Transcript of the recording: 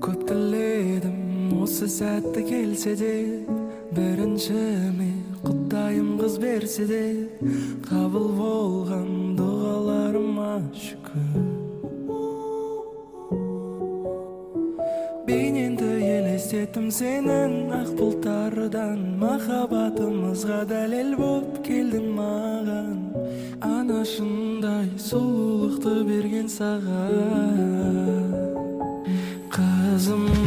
Көп тіледім осы сәтті келсе де, біріншіме құдайым қыз берсе де, қабыл болған дұғаларыма шүкір. Бейнеңді елестеттім сенің ақ бұлттардан, махаббатымызға дәлел боп келдің маған. Анашындай сұлулықты берген саған, қызым